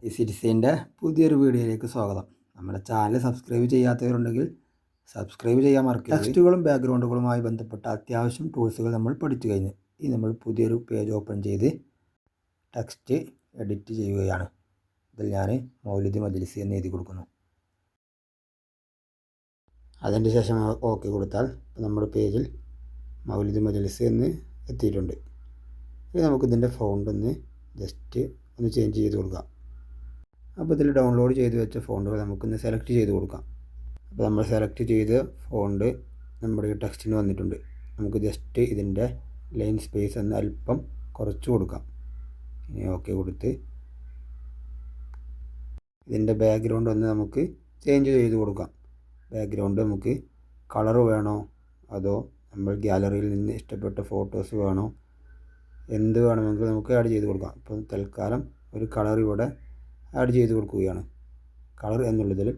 ഈ സിറ്റിസൈൻ്റെ പുതിയൊരു വീഡിയോയിലേക്ക് സ്വാഗതം. നമ്മുടെ ചാനൽ സബ്സ്ക്രൈബ് ചെയ്യാത്തവരുണ്ടെങ്കിൽ സബ്സ്ക്രൈബ് ചെയ്യാൻ മറക്കരുത്. ടെക്സ്റ്റുകളും ബാക്ക്ഗ്രൗണ്ടുകളുമായി ബന്ധപ്പെട്ട അത്യാവശ്യം ടൂൾസുകൾ നമ്മൾ പഠിച്ചു കഴിഞ്ഞു. ഇനി നമ്മൾ പുതിയൊരു പേജ് ഓപ്പൺ ചെയ്ത് ടെക്സ്റ്റ് എഡിറ്റ് ചെയ്യുകയാണ്. ഇതിൽ ഞാൻ മൗലിദ് മജ്ലിസ് എന്ന് എഴുതി കൊടുക്കുന്നു. അതിൻ്റെ ശേഷം ഓക്കെ കൊടുത്താൽ നമ്മുടെ പേജിൽ മൗലിദ് മജ്ലിസ് എന്ന് എത്തിയിട്ടുണ്ട്. ഇനി നമുക്കിതിൻ്റെ ഫോണ്ട് ഒന്ന് ജസ്റ്റ് ഒന്ന് ചേഞ്ച് ചെയ്ത് കൊടുക്കാം. അപ്പോൾ ഇതിൽ ഡൗൺലോഡ് ചെയ്ത് വെച്ച ഫോണ്ടുകൾ നമുക്കൊന്ന് സെലക്ട് ചെയ്ത് കൊടുക്കാം. അപ്പോൾ നമ്മൾ സെലക്ട് ചെയ്ത ഫോണ്ട് നമ്മുടെ ഈ ടെക്സ്റ്റിന് വന്നിട്ടുണ്ട്. നമുക്ക് ജസ്റ്റ് ഇതിൻ്റെ ലൈൻ സ്പേസ് ഒന്ന് അല്പം കുറച്ച് കൊടുക്കാം. ഇനി ഓക്കെ കൊടുത്ത് ഇതിൻ്റെ ബാക്ക്ഗ്രൗണ്ട് ഒന്ന് നമുക്ക് ചേഞ്ച് ചെയ്ത് കൊടുക്കാം. ബാക്ക്ഗ്രൗണ്ട് നമുക്ക് കളർ വേണോ അതോ നമ്മൾ ഗാലറിയിൽ നിന്ന് ഇഷ്ടപ്പെട്ട ഫോട്ടോസ് വേണോ, എന്ത് വേണമെങ്കിലും നമുക്ക് ആഡ് ചെയ്ത് കൊടുക്കാം. അപ്പോൾ തൽക്കാലം ഒരു കളർ ഇവിടെ ആഡ് ചെയ്ത് കൊടുക്കുകയാണ്. കളർ എന്നുള്ളതിൽ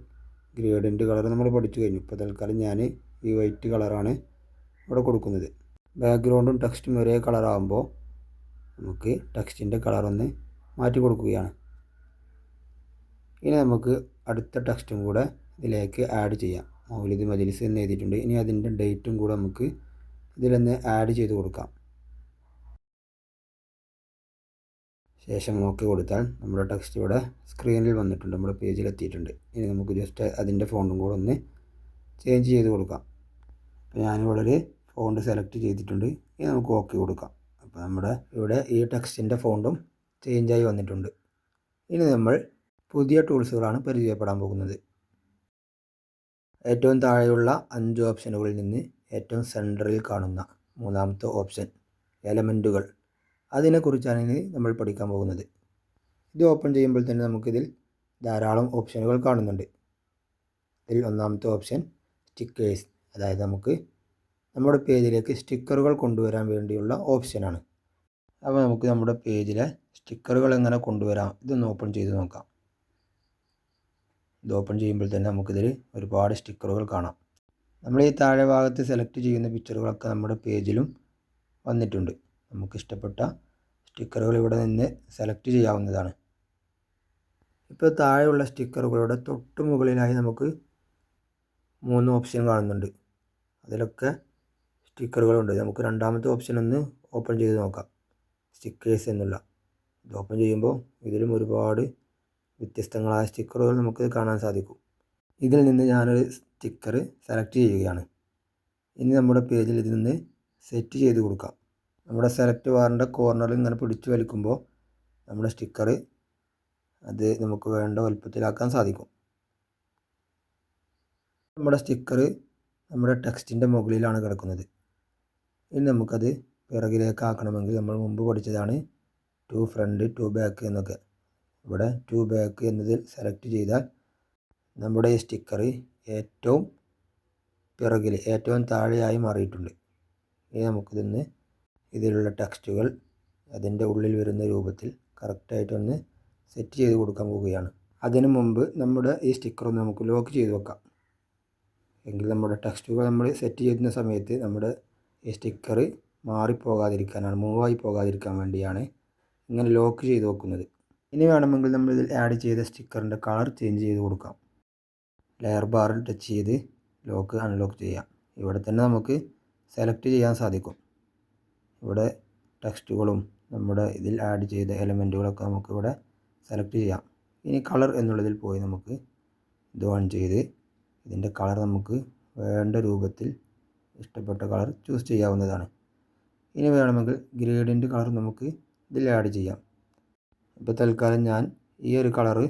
ഗ്രേഡിയൻ്റ് കളർ നമ്മൾ പഠിച്ചു കഴിഞ്ഞു. ഇപ്പോൾ തൽക്കാലം ഞാൻ ഈ വൈറ്റ് കളറാണ് ഇവിടെ കൊടുക്കുന്നത്. ബാക്ക്ഗ്രൗണ്ടും ടെക്സ്റ്റും ഒരേ കളറാകുമ്പോൾ നമുക്ക് ടെക്സ്റ്റിൻ്റെ കളറൊന്ന് മാറ്റി കൊടുക്കുകയാണ്. ഇനി നമുക്ക് അടുത്ത ടെക്സ്റ്റും കൂടെ ഇതിലേക്ക് ആഡ് ചെയ്യാം. മൗലിദ് മജ്ലിസ് എന്ന് എഴുതിയിട്ടുണ്ട്. ഇനി അതിൻ്റെ ഡേറ്റും കൂടെ നമുക്ക് ഇതിലൊന്ന് ആഡ് ചെയ്ത് കൊടുക്കാം. ശേഷം ഓക്കെ കൊടുത്താൽ നമ്മുടെ ടെക്സ്റ്റ് ഇവിടെ സ്ക്രീനിൽ വന്നിട്ടുണ്ട്, നമ്മുടെ പേജിൽ എത്തിയിട്ടുണ്ട്. ഇനി നമുക്ക് ജസ്റ്റ് അതിൻ്റെ ഫോണ്ടും കൂടെ ഒന്ന് ചേഞ്ച് ചെയ്ത് കൊടുക്കാം. അപ്പോൾ ഞാനിവിടെ ഒരു ഫോണ്ട് സെലക്ട് ചെയ്തിട്ടുണ്ട്. ഇനി നമുക്ക് ഓക്കെ കൊടുക്കാം. അപ്പോൾ നമ്മുടെ ഇവിടെ ഈ ടെക്സ്റ്റിൻ്റെ ഫോണ്ടും ചേഞ്ചായി വന്നിട്ടുണ്ട്. ഇനി നമ്മൾ പുതിയ ടൂൾസുകളാണ് പരിചയപ്പെടാൻ പോകുന്നത്. ഏറ്റവും താഴെയുള്ള 5 ഓപ്ഷനുകളിൽ നിന്ന് ഏറ്റവും സെൻറ്ററിൽ കാണുന്ന മൂന്നാമത്തെ ഓപ്ഷൻ എലമെൻറ്റുകൾ, അതിനെക്കുറിച്ചാണ് ഇനി നമ്മൾ പഠിക്കാൻ പോകുന്നത്. ഇത് ഓപ്പൺ ചെയ്യുമ്പോൾ തന്നെ നമുക്കിതിൽ ധാരാളം ഓപ്ഷനുകൾ കാണുന്നുണ്ട്. ഇതിൽ ഒന്നാമത്തെ ഓപ്ഷൻ സ്റ്റിക്കേഴ്സ്, അതായത് നമുക്ക് നമ്മുടെ പേജിലേക്ക് സ്റ്റിക്കറുകൾ കൊണ്ടുവരാൻ വേണ്ടിയുള്ള ഓപ്ഷനാണ്. അപ്പോൾ നമുക്ക് നമ്മുടെ പേജിലെ സ്റ്റിക്കറുകൾ എങ്ങനെ കൊണ്ടുവരാം ഇതൊന്ന് ഓപ്പൺ ചെയ്ത് നോക്കാം. ഇത് ഓപ്പൺ ചെയ്യുമ്പോൾ തന്നെ നമുക്കിതിൽ ഒരുപാട് സ്റ്റിക്കറുകൾ കാണാം. നമ്മൾ ഈ താഴെ ഭാഗത്ത് സെലക്ട് ചെയ്യുന്ന പിക്ചറുകളൊക്കെ നമ്മുടെ പേജിലും വന്നിട്ടുണ്ട്. നമുക്കിഷ്ടപ്പെട്ട സ്റ്റിക്കറുകൾ ഇവിടെ നിന്ന് സെലക്ട് ചെയ്യാവുന്നതാണ്. ഇപ്പോൾ താഴെയുള്ള സ്റ്റിക്കറുകളുടെ തൊട്ട് മുകളിലായി നമുക്ക് 3 ഓപ്ഷൻ കാണുന്നുണ്ട്. അതിലൊക്കെ സ്റ്റിക്കറുകളുണ്ട്. നമുക്ക് രണ്ടാമത്തെ ഓപ്ഷൻ ഒന്ന് ഓപ്പൺ ചെയ്ത് നോക്കാം. സ്റ്റിക്കേഴ്സ് എന്നുള്ള ഇത് ഓപ്പൺ ചെയ്യുമ്പോൾ ഇതിലും ഒരുപാട് വ്യത്യസ്തങ്ങളായ സ്റ്റിക്കറുകൾ നമുക്ക് കാണാൻ സാധിക്കും. ഇതിൽ നിന്ന് ഞാനൊരു സ്റ്റിക്കർ സെലക്ട് ചെയ്യുകയാണ്. ഇനി നമ്മുടെ പേജിൽ ഇതിൽ നിന്ന് സെറ്റ് ചെയ്ത് കൊടുക്കാം. നമ്മുടെ സെലക്ട് ബാറിൻ്റെ കോർണറിൽ ഇങ്ങനെ പിടിച്ചു വലിക്കുമ്പോൾ നമ്മുടെ സ്റ്റിക്കർ അത് നമുക്ക് വേണ്ട വലുപ്പത്തിലാക്കാൻ സാധിക്കും. നമ്മുടെ സ്റ്റിക്കർ നമ്മുടെ ടെക്സ്റ്റിൻ്റെ മുകളിലാണ് കിടക്കുന്നത്. ഇനി നമുക്കത് പിറകിലേക്ക് ആക്കണമെങ്കിൽ നമ്മൾ മുമ്പ് പഠിച്ചതാണ് ടു ഫ്രണ്ട് ടു ബാക്ക് എന്നൊക്കെ. ഇവിടെ ടു ബാക്ക് എന്നതിൽ സെലക്ട് ചെയ്താൽ നമ്മുടെ ഈ സ്റ്റിക്കർ ഏറ്റവും പിറകിൽ ഏറ്റവും താഴെയായി മാറിയിട്ടുണ്ട്. ഇനി നമുക്കിതൊന്ന് ഇതിലുള്ള ടെക്സ്റ്റുകൾ അതിൻ്റെ ഉള്ളിൽ വരുന്ന രൂപത്തിൽ കറക്റ്റായിട്ടൊന്ന് സെറ്റ് ചെയ്ത് കൊടുക്കാൻ പോവുകയാണ്. അതിനു മുമ്പ് നമ്മുടെ ഈ സ്റ്റിക്കറൊന്ന് നമുക്ക് ലോക്ക് ചെയ്ത് വെക്കാം. എങ്കിൽ നമ്മുടെ ടെക്സ്റ്റുകൾ നമ്മൾ സെറ്റ് ചെയ്യുന്ന സമയത്ത് നമ്മുടെ ഈ സ്റ്റിക്കർ മാറിപ്പോകാതിരിക്കാനാണ്, മൂവായി പോകാതിരിക്കാൻ വേണ്ടിയാണ് ഇങ്ങനെ ലോക്ക് ചെയ്ത് വെക്കുന്നത്. ഇനി വേണമെങ്കിൽ നമ്മൾ ഇതിൽ ആഡ് ചെയ്ത സ്റ്റിക്കറിൻ്റെ കളർ ചേഞ്ച് ചെയ്ത് കൊടുക്കാം. ലെയർ ബാറിൽ ടച്ച് ചെയ്ത് ലോക്ക് അൺലോക്ക് ചെയ്യാം. ഇവിടെ തന്നെ നമുക്ക് സെലക്ട് ചെയ്യാൻ സാധിക്കും. ഇവിടെ ടെക്സ്റ്റുകളും നമ്മുടെ ഇതിൽ ആഡ് ചെയ്ത എലമെൻറ്റുകളൊക്കെ നമുക്കിവിടെ സെലക്ട് ചെയ്യാം. ഇനി കളർ എന്നുള്ളതിൽ പോയി നമുക്ക് ഇത് ഓൺ ചെയ്ത് ഇതിൻ്റെ കളർ നമുക്ക് വേണ്ട രൂപത്തിൽ ഇഷ്ടപ്പെട്ട കളർ ചൂസ് ചെയ്യാവുന്നതാണ്. ഇനി വേണമെങ്കിൽ ഗ്രേഡിയൻ്റ് കളർ നമുക്ക് ഇതിൽ ആഡ് ചെയ്യാം. ഇപ്പോൾ തൽക്കാലം ഞാൻ ഈ ഒരു കളറ്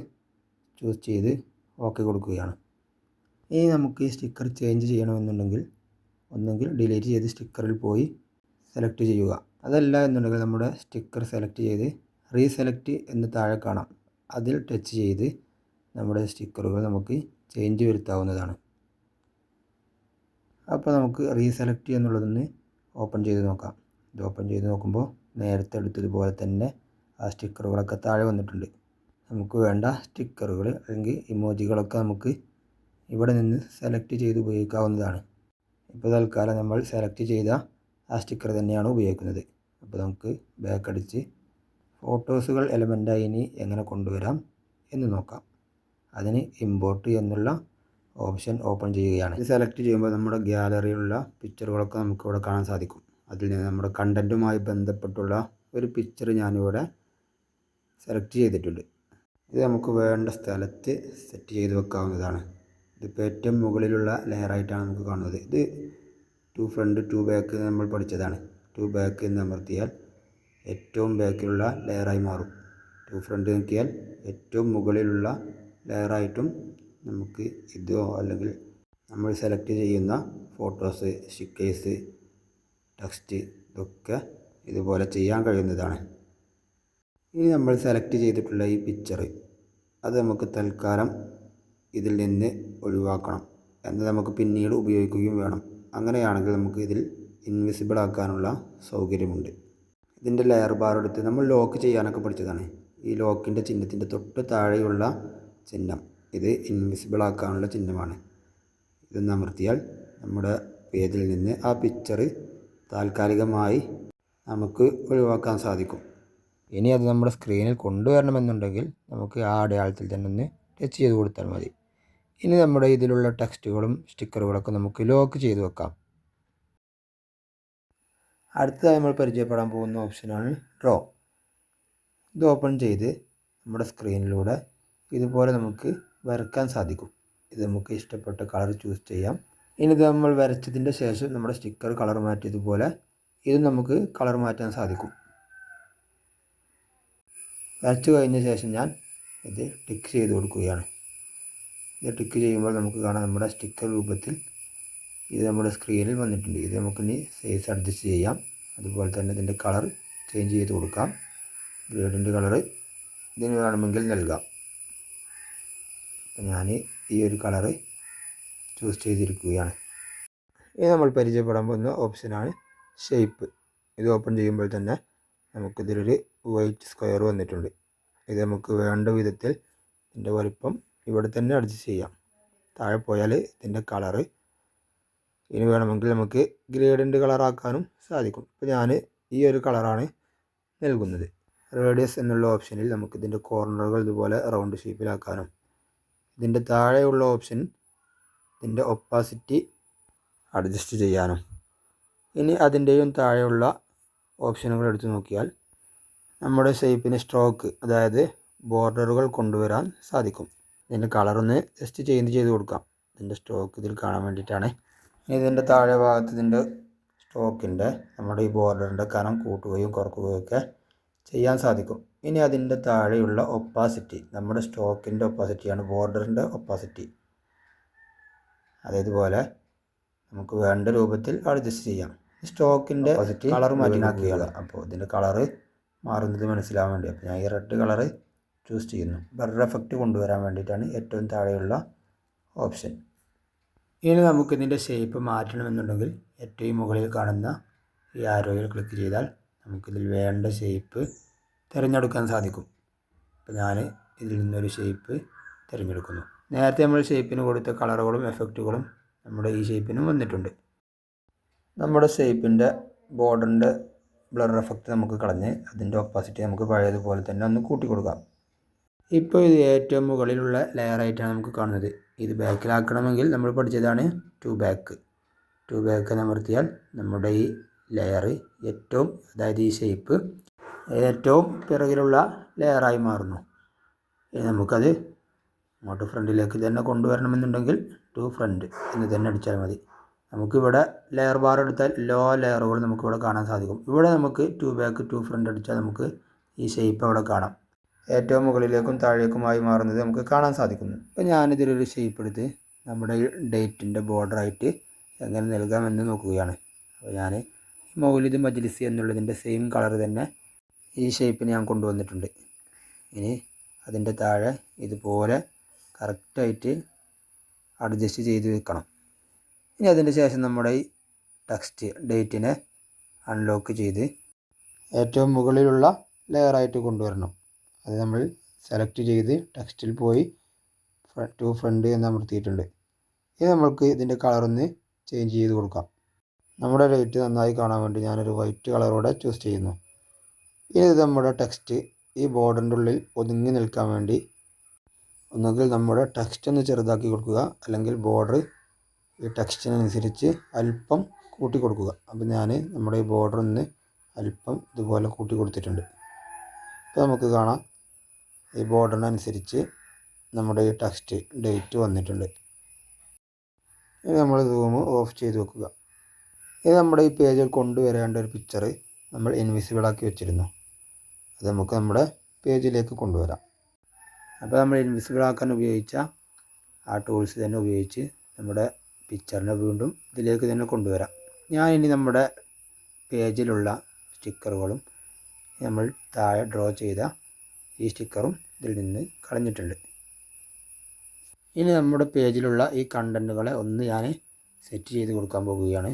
ചൂസ് ചെയ്ത് ഓക്കെ കൊടുക്കുകയാണ്. ഇനി നമുക്ക് ഈ സ്റ്റിക്കർ ചേഞ്ച് ചെയ്യണമെന്നുണ്ടെങ്കിൽ ഒന്നെങ്കിൽ ഡിലീറ്റ് ചെയ്ത് സ്റ്റിക്കറിൽ പോയി സെലക്ട് ചെയ്യുക. അതല്ല എന്നുണ്ടെങ്കിൽ നമ്മുടെ സ്റ്റിക്കർ സെലക്ട് ചെയ്ത് റീസെലക്റ്റ് എന്ന് താഴെ കാണാം, അതിൽ ടച്ച് ചെയ്ത് നമ്മുടെ സ്റ്റിക്കറുകൾ നമുക്ക് ചേഞ്ച് വരുത്താവുന്നതാണ്. അപ്പോൾ നമുക്ക് റീസെലക്റ്റ് എന്നുള്ളതൊന്ന് ഓപ്പൺ ചെയ്ത് നോക്കാം. ഇത് ഓപ്പൺ ചെയ്ത് നോക്കുമ്പോൾ നേരത്തെ എടുത്തതുപോലെ തന്നെ ആ സ്റ്റിക്കറുകളൊക്കെ താഴെ വന്നിട്ടുണ്ട്. നമുക്ക് വേണ്ട സ്റ്റിക്കറുകൾ അല്ലെങ്കിൽ ഇമോജികളൊക്കെ നമുക്ക് ഇവിടെ നിന്ന് സെലക്ട് ചെയ്ത് ഉപയോഗിക്കാവുന്നതാണ്. ഇപ്പോൾ തൽക്കാലം നമ്മൾ സെലക്ട് ചെയ്ത ആ സ്റ്റിക്കർ തന്നെയാണ് ഉപയോഗിക്കുന്നത്. അപ്പോൾ നമുക്ക് ബാക്ക് അടിച്ച് ഫോട്ടോസുകൾ എലമെൻ്റായി ഇനി എങ്ങനെ കൊണ്ടുവരാം എന്ന് നോക്കാം. അതിന് ഇമ്പോർട്ട് എന്നുള്ള ഓപ്ഷൻ ഓപ്പൺ ചെയ്യുകയാണ്. ഇത് സെലക്ട് ചെയ്യുമ്പോൾ നമ്മുടെ ഗ്യാലറിയിലുള്ള പിക്ചറുകളൊക്കെ നമുക്കിവിടെ കാണാൻ സാധിക്കും. അതിൽ നിന്ന് നമ്മുടെ കണ്ടൻറ്റുമായി ബന്ധപ്പെട്ടുള്ള ഒരു പിക്ചർ ഞാനിവിടെ സെലക്ട് ചെയ്തിട്ടുണ്ട്. ഇത് നമുക്ക് വേണ്ട സ്ഥലത്ത് സെറ്റ് ചെയ്ത് വെക്കാവുന്നതാണ്. ഇതിപ്പോൾ ഏറ്റവും മുകളിലുള്ള ലെയറായിട്ടാണ് നമുക്ക് കാണുന്നത്. ഇത് ടു ഫ്രണ്ട് ടു ബാക്ക് നമ്മൾ പഠിച്ചതാണ്. ടു ബാക്ക് എന്ന് അമർത്തിയാൽ ഏറ്റവും ബാക്കിലുള്ള ലെയറായി മാറും. ടു ഫ്രണ്ട് നോക്കിയാൽ ഏറ്റവും മുകളിലുള്ള ലെയറായിട്ടും നമുക്ക് ഇതോ അല്ലെങ്കിൽ നമ്മൾ സെലക്ട് ചെയ്യുന്ന ഫോട്ടോസ്, സ്റ്റിക്കേഴ്സ്, ടെക്സ്റ്റ് ഇതൊക്കെ ഇതുപോലെ ചെയ്യാൻ കഴിയുന്നതാണ്. ഇനി നമ്മൾ സെലക്ട് ചെയ്തിട്ടുള്ള ഈ പിക്ചർ അത് നമുക്ക് തൽക്കാലം ഇതിൽ നിന്ന് ഒഴിവാക്കണം. എന്നാൽ നമുക്ക് പിന്നീട് ഉപയോഗിക്കുകയും വേണം. അങ്ങനെയാണെങ്കിൽ നമുക്ക് ഇതിൽ ഇൻവിസിബിൾ ആക്കാനുള്ള സൗകര്യമുണ്ട്. ഇതിൻ്റെ ലെയർ ബാർ എടുത്ത് നമ്മൾ ലോക്ക് ചെയ്യാനൊക്കെ പഠിച്ചതാണ്. ഈ ലോക്കിൻ്റെ ചിഹ്നത്തിൻ്റെ തൊട്ട് താഴെയുള്ള ചിഹ്നം ഇത് ഇൻവിസിബിൾ ആക്കാനുള്ള ചിഹ്നമാണ്. ഇതൊന്ന് അമർത്തിയാൽ നമ്മുടെ പേജിൽ നിന്ന് ആ പിക്ചർ താൽക്കാലികമായി നമുക്ക് ഒഴിവാക്കാൻ സാധിക്കും. ഇനി അത് നമ്മുടെ സ്ക്രീനിൽ കൊണ്ടുവരണമെന്നുണ്ടെങ്കിൽ നമുക്ക് ആ അടയാളത്തിൽ തന്നെ ഒന്ന് ടച്ച് ചെയ്ത് കൊടുത്താൽ മതി. ഇനി നമ്മുടെ ഇതിലുള്ള ടെക്സ്റ്റുകളും സ്റ്റിക്കറുകളൊക്കെ നമുക്ക് ലോക്ക് ചെയ്ത് വെക്കാം. അടുത്തതായി നമ്മൾ പരിചയപ്പെടാൻ പോകുന്ന ഓപ്ഷനാണ് ഡ്രോ. ഇത് ഓപ്പൺ ചെയ്ത് നമ്മുടെ സ്ക്രീനിലൂടെ ഇതുപോലെ നമുക്ക് വരയ്ക്കാൻ സാധിക്കും. ഇത് നമുക്ക് ഇഷ്ടപ്പെട്ട കളർ ചൂസ് ചെയ്യാം. ഇനി ഇത് നമ്മൾ വരച്ചതിൻ്റെ ശേഷം നമ്മുടെ സ്റ്റിക്കർ കളർ മാറ്റിയതുപോലെ ഇത് നമുക്ക് കളർ മാറ്റാൻ സാധിക്കും. വരച്ചു കഴിഞ്ഞ ശേഷം ഞാൻ ഇത് ടിക്ക് ചെയ്ത് കൊടുക്കുകയാണ്. ഇത് ടിക്ക് ചെയ്യുമ്പോൾ നമുക്ക് കാണാം നമ്മുടെ സ്റ്റിക്കർ രൂപത്തിൽ ഇത് നമ്മുടെ സ്ക്രീനിൽ വന്നിട്ടുണ്ട്. ഇത് നമുക്കിനി സൈസ് അഡ്ജസ്റ്റ് ചെയ്യാം. അതുപോലെ തന്നെ ഇതിൻ്റെ കളർ ചേഞ്ച് ചെയ്ത് കൊടുക്കാം. ഗ്രേഡിൻ്റെ കളർ ഇതിന് വേണമെങ്കിൽ നൽകാം. അപ്പം ഞാൻ ഈ ഒരു കളറ് ചൂസ് ചെയ്തിരിക്കുകയാണ്. ഇനി നമ്മൾ പരിചയപ്പെടാൻ പോകുന്ന ഓപ്ഷനാണ് ഷേപ്പ്. ഇത് ഓപ്പൺ ചെയ്യുമ്പോൾ തന്നെ നമുക്കിതിലൊരു വൈറ്റ് സ്ക്വയർ വന്നിട്ടുണ്ട്. ഇത് നമുക്ക് വേണ്ട വിധത്തിൽ ഇതിൻ്റെ വലിപ്പം ഇവിടെ തന്നെ അഡ്ജസ്റ്റ് ചെയ്യാം. താഴെ പോയാൽ ഇതിൻ്റെ കളറ് ഇനി വേണമെങ്കിൽ നമുക്ക് ഗ്രേഡിൻ്റെ കളറാക്കാനും സാധിക്കും. ഇപ്പോൾ ഞാൻ ഈ ഒരു കളറാണ് നൽകുന്നത്. റേഡിയസ് എന്നുള്ള ഓപ്ഷനിൽ നമുക്ക് ഇതിൻ്റെ കോർണറുകൾ ഇതുപോലെ റൗണ്ട് ഷേപ്പിലാക്കാനും ഇതിൻ്റെ താഴെയുള്ള ഓപ്ഷൻ ഇതിൻ്റെ ഒപ്പാസിറ്റി അഡ്ജസ്റ്റ് ചെയ്യാനും. ഇനി അതിൻ്റെയും താഴെയുള്ള ഓപ്ഷനുകൾ എടുത്ത് നോക്കിയാൽ നമ്മുടെ ഷേപ്പിന് സ്ട്രോക്ക്, അതായത് ബോർഡറുകൾ കൊണ്ടുവരാൻ സാധിക്കും. ഇതിൻ്റെ കളറൊന്ന് ജസ്റ്റ് ചേഞ്ച് ചെയ്ത് കൊടുക്കാം. ഇതിൻ്റെ സ്ട്രോക്ക് ഇതിൽ കാണാൻ വേണ്ടിയിട്ടാണ്. ഇതിൻ്റെ താഴെ ഭാഗത്ത് ഇതിൻ്റെ സ്ട്രോക്കിൻ്റെ നമ്മുടെ ഈ ബോർഡറിൻ്റെ കനം കൂട്ടുകയും കുറക്കുകയും ഒക്കെ ചെയ്യാൻ സാധിക്കും. ഇനി അതിൻ്റെ താഴെയുള്ള ഒപ്പാസിറ്റി നമ്മുടെ സ്ട്രോക്കിൻ്റെ ഒപ്പാസിറ്റിയാണ് ബോർഡറിൻ്റെ ഒപ്പാസിറ്റി. അതേപോലെ നമുക്ക് വേണ്ട രൂപത്തിൽ അഡ്ജസ്റ്റ് ചെയ്യാം. സ്ട്രോക്കിൻ്റെ കളർ മാറ്റിനാക്കുകയാണ്. അപ്പോൾ ഇതിൻ്റെ കളറ് മാറുന്നത് മനസ്സിലാവാൻ വേണ്ടി അപ്പോൾ ഞാൻ ഈ റെഡ് കളറ് ചൂസ് ചെയ്യുന്നു. ബ്ലർ എഫക്റ്റ് കൊണ്ടുവരാൻ വേണ്ടിയിട്ടാണ് ഏറ്റവും താഴെയുള്ള ഓപ്ഷൻ. ഇനി നമുക്കിതിൻ്റെ ഷേപ്പ് മാറ്റണമെന്നുണ്ടെങ്കിൽ ഏറ്റവും മുകളിൽ കാണുന്ന ഈ ആരോയിൽ ക്ലിക്ക് ചെയ്താൽ നമുക്കിതിൽ വേണ്ട ഷേപ്പ് തിരഞ്ഞെടുക്കാൻ സാധിക്കും. അപ്പോൾ ഞാൻ ഇതിൽ നിന്നൊരു ഷേപ്പ് തിരഞ്ഞെടുക്കുന്നു. നേരത്തെ നമ്മൾ ഷേപ്പിന് കൊടുത്ത കളറുകളും എഫക്റ്റുകളും നമ്മുടെ ഈ ഷേപ്പിനും വന്നിട്ടുണ്ട്. നമ്മുടെ ഷേപ്പിൻ്റെ ബോർഡറിൻ്റെ ബ്ലർ എഫക്റ്റ് നമുക്ക് കളഞ്ഞ് അതിൻ്റെ ഒപ്പാസിറ്റി നമുക്ക് പഴയതുപോലെ തന്നെ ഒന്ന് കൂട്ടി കൊടുക്കാം. ഇപ്പോൾ ഇത് ഏറ്റവും മുകളിലുള്ള ലെയറായിട്ടാണ് നമുക്ക് കാണുന്നത്. ഇത് ബാക്കിലാക്കണമെങ്കിൽ നമ്മൾ പഠിച്ചതാണ് ടു ബാക്ക് അമർത്തിയാൽ നമ്മുടെ ഈ ലെയർ ഏറ്റവും, അതായത് ഈ ഷേപ്പ് ഏറ്റവും പിറകിലുള്ള ലെയറായി മാറുന്നു. നമുക്കത് അങ്ങോട്ട് ഫ്രണ്ടിലേക്ക് തന്നെ കൊണ്ടുവരണമെന്നുണ്ടെങ്കിൽ ടു ഫ്രണ്ട് എന്ന് തന്നെ അടിച്ചാൽ മതി. നമുക്കിവിടെ ലെയർ ബാർ എടുത്താൽ എല്ലാ ലെയറുകളും നമുക്കിവിടെ കാണാൻ സാധിക്കും. ഇവിടെ നമുക്ക് ടു ബാക്ക് ടു ഫ്രണ്ട് അടിച്ചാൽ നമുക്ക് ഈ ഷേപ്പ് അവിടെ കാണാം. ഏറ്റവും മുകളിലേക്കും താഴേക്കുമായി മാറുന്നത് നമുക്ക് കാണാൻ സാധിക്കുന്നു. അപ്പോൾ ഞാനിതിലൊരു ഷേപ്പ് എടുത്ത് നമ്മുടെ ഡേറ്റിൻ്റെ ബോർഡറായിട്ട് എങ്ങനെ നൽകാമെന്ന് നോക്കുകയാണ്. അപ്പോൾ ഞാൻ മൗലിദ് മജ്ലിസ് എന്നുള്ളതിൻ്റെ സെയിം കളർ തന്നെ ഈ ഷേപ്പിന് ഞാൻ കൊണ്ടുവന്നിട്ടുണ്ട്. ഇനി അതിൻ്റെ താഴെ ഇതുപോലെ കറക്റ്റായിട്ട് അഡ്ജസ്റ്റ് ചെയ്ത് വെക്കണം. ഇനി അതിൻ്റെ ശേഷം നമ്മുടെ ഈ ടെക്സ്റ്റ് ഡേറ്റിനെ അൺലോക്ക് ചെയ്ത് ഏറ്റവും മുകളിലുള്ള ലെയറായിട്ട് കൊണ്ടുവരണം. അത് നമ്മൾ സെലക്ട് ചെയ്ത് ടെക്സ്റ്റിൽ പോയി ടു ഫ്രണ്ട് എന്ന് അമർത്തിയിട്ടുണ്ട്. ഇനി നമ്മൾക്ക് ഇതിൻ്റെ കളറൊന്ന് ചേഞ്ച് ചെയ്ത് കൊടുക്കാം. നമ്മുടെ ഡേറ്റ് നന്നായി കാണാൻ വേണ്ടി ഞാനൊരു വൈറ്റ് കളറോടെ ചൂസ് ചെയ്യുന്നു. ഇനി ഇത് നമ്മുടെ ടെക്സ്റ്റ് ഈ ബോർഡറിൻ്റെ ഉള്ളിൽ ഒതുങ്ങി നിൽക്കാൻ വേണ്ടി ഒന്നുകിൽ നമ്മുടെ ടെക്സ്റ്റ് ഒന്ന് ചെറുതാക്കി കൊടുക്കുക, അല്ലെങ്കിൽ ബോർഡർ ഈ ടെക്സ്റ്റിനനുസരിച്ച് അല്പം കൂട്ടി കൊടുക്കുക. അപ്പോൾ ഞാൻ നമ്മുടെ ഈ ബോർഡർ ഒന്ന് അല്പം ഇതുപോലെ കൂട്ടി കൊടുത്തിട്ടുണ്ട്. അപ്പോൾ നമുക്ക് കാണാം ഈ ബോർഡറിനനുസരിച്ച് നമ്മുടെ ഈ ടെക്സ്റ്റ് ഡേറ്റ് വന്നിട്ടുണ്ട്. ഇനി നമ്മൾ സൂം ഓഫ് ചെയ്ത് വെക്കുക. ഇത് നമ്മുടെ ഈ പേജിൽ കൊണ്ടുവരേണ്ട ഒരു പിക്ചർ നമ്മൾ ഇൻവിസിബിൾ ആക്കി വെച്ചിരുന്നു. അത് നമുക്ക് നമ്മുടെ പേജിലേക്ക് കൊണ്ടുവരാം. അപ്പോൾ നമ്മൾ ഇൻവിസിബിൾ ആക്കാൻ ഉപയോഗിച്ച ആ ടൂൾസ് തന്നെ ഉപയോഗിച്ച് നമ്മുടെ പിക്ചറിനെ വീണ്ടും ഇതിലേക്ക് തന്നെ കൊണ്ടുവരാം. ഞാൻ ഇനി നമ്മുടെ പേജിലുള്ള സ്റ്റിക്കറുകളും നമ്മൾ താഴെ ഡ്രോ ചെയ്ത ഈ സ്റ്റിക്കറും ഇതിൽ നിന്ന് കളഞ്ഞിട്ടുണ്ട്. ഇനി നമ്മുടെ പേജിലുള്ള ഈ കണ്ടൻറ്റുകളെ ഒന്ന് ഞാൻ സെറ്റ് ചെയ്ത് കൊടുക്കാൻ പോകുകയാണ്.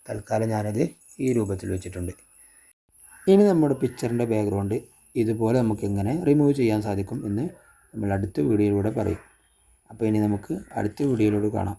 തൽക്കാലം ഞാനത് ഈ രൂപത്തിൽ വെച്ചിട്ടുണ്ട്. ഇനി നമ്മുടെ പിക്ചറിൻ്റെ ബാക്ക്ഗ്രൗണ്ട് ഇതുപോലെ നമുക്ക് എങ്ങനെ റിമൂവ് ചെയ്യാൻ സാധിക്കും എന്ന് നമ്മൾ അടുത്ത വീഡിയോയിലൂടെ പറയും. അപ്പോൾ ഇനി നമുക്ക് അടുത്ത വീഡിയോയിലൂടെ കാണാം.